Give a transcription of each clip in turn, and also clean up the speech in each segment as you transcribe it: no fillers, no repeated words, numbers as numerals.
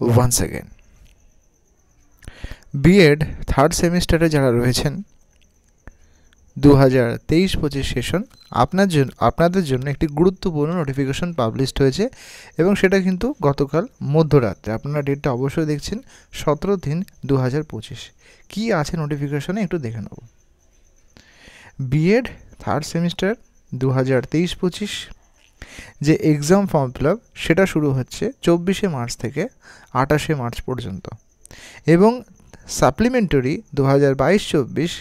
Once again. B Ed third সেমিস্টারে যারা রয়েছেন 2023-25 সেশন, আপনাদের জন্য একটি গুরুত্বপূর্ণ নোটিফিকেশন পাবলিশড হয়েছে এবং সেটা কিন্তু গতকাল মধ্যরাত্রে। আপনারা ডেটটা অবশ্যই দেখছেন 17/3/2025। কী আছে নোটিফিকেশনে একটু দেখে নেব। বিএড থার্ড সেমিস্টার 2023-25 যে এক্সাম ফর্ম ফিল আপ সেটা শুরু হচ্ছে 24শে মার্চ থেকে 28শে মার্চ পর্যন্ত, এবং সাপ্লিমেন্টারি 2022-24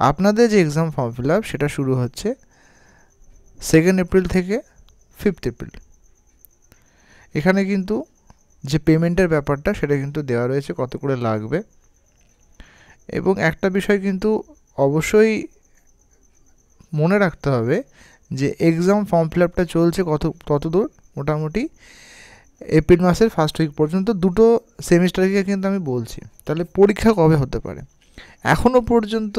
আপনাদের যে এক্সাম ফর্ম ফিল আপ সেটা শুরু হচ্ছে 2 এপ্রিল থেকে 5 এপ্রিল। এখানে কিন্তু যে পেমেন্টের ব্যাপারটা সেটা কিন্তু দেওয়া রয়েছে, কত করে লাগবে। এবং একটা বিষয় কিন্তু অবশ্যই মনে রাখতে হবে যে এক্সাম ফর্ম ফিল আপটা চলছে কত দূর, মোটামুটি এপ্রিল মাসের ফার্স্ট উইক পর্যন্ত। দুটো সেমিস্টারকে কিন্তু আমি বলছি, তাহলে পরীক্ষা কবে হতে পারে। এখনও পর্যন্ত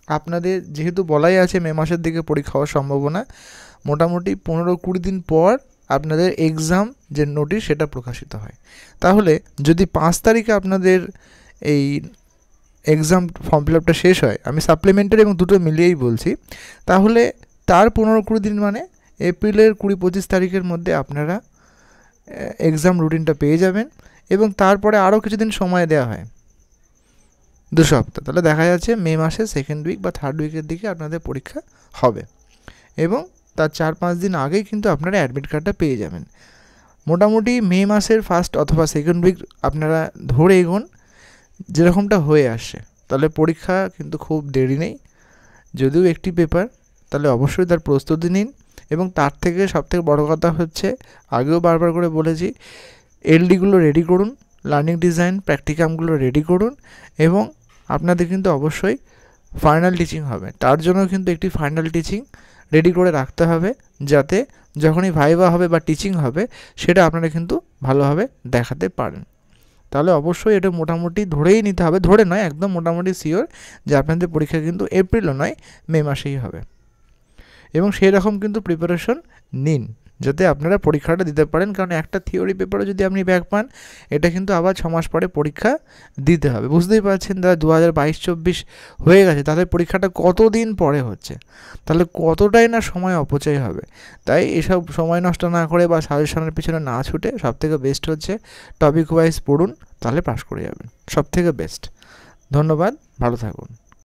আপনাদের যেহেতু বলাই আছে মে মাসের দিকে পরীক্ষা হওয়ার সম্ভাবনা, মোটামুটি 15-20 দিন পর আপনাদের এক্সাম যে নোটিশ সেটা প্রকাশিত হয়। তাহলে যদি 5 তারিখে আপনাদের এই এক্সাম ফর্ম ফিল আপটা শেষ হয়, আমি সাপ্লিমেন্টারি এবং দুটো মিলিয়েই বলছি, তাহলে তার 15-20 দিন মানে এপ্রিলের 20-25 তারিখের মধ্যে আপনারা এক্সাম রুটিনটা পেয়ে যাবেন। এবং তারপরে আরও কিছুদিন সময় দেওয়া হয়, 2 সপ্তাহ। তাহলে দেখা যাচ্ছে মে মাসের সেকেন্ড উইক বা থার্ড উইকের দিকে আপনাদের পরীক্ষা হবে, এবং তার 4-5 দিন আগেই কিন্তু আপনারা অ্যাডমিট কার্ডটা পেয়ে যাবেন। মোটামুটি মে মাসের ফার্স্ট অথবা সেকেন্ড উইক আপনারা ধরে এগোন যেরকমটা হয়ে আসছে, তাহলে পরীক্ষা কিন্তু খুব দেরি নেই। যদিও একটি পেপার, তাহলে অবশ্যই তার প্রস্তুতি নিন। এবং তার থেকে সবথেকে বড় কথা হচ্ছে, আগেও বারবার করে বলেছি, এলডিগুলো রেডি করুন, লার্নিং ডিজাইন প্র্যাকটিকামগুলো রেডি করুন, এবং আপনাদের কিন্তু অবশ্যই ফাইনাল টিচিং হবে। তার জন্য কিন্তু একটি ফাইনাল টিচিং রেডি করে রাখতে হবে, যাতে যখনই ভাইভা হবে বা টিচিং হবে সেটা আপনারা কিন্তু ভালোভাবে দেখাতে পারেন। তাহলে অবশ্যই এটা মোটামুটি ধরেই নিতে হবে, ধরে নয়, একদম মোটামুটি শিওর যে আপনাদের পরীক্ষা কিন্তু এপ্রিলও নয় মে মাসেই হবে। এবং সেই রকম কিন্তু প্রিপারেশন নিন যাতে আপনারা পরীক্ষাটা দিতে পারেন, কারণ একটা থিওরি পেপারে যদি আপনি ব্যাক পান, এটা কিন্তু আবার 6 মাস পরে পরীক্ষা দিতে হবে। বুঝতেই পারছেন, যারা 2022-24 হয়ে গেছে তাদের পরীক্ষাটা কতদিন পরে হচ্ছে, তাহলে কতটাই না সময় অপচয় হবে। তাই এসব সময় নষ্ট না করে বা সাজেশনের পিছনে না ছুটে সবথেকে বেস্ট হচ্ছে টপিক ওয়াইজ পড়ুন, তাহলে পাস করে যাবেন, সবথেকে বেস্ট। ধন্যবাদ, ভালো থাকুন।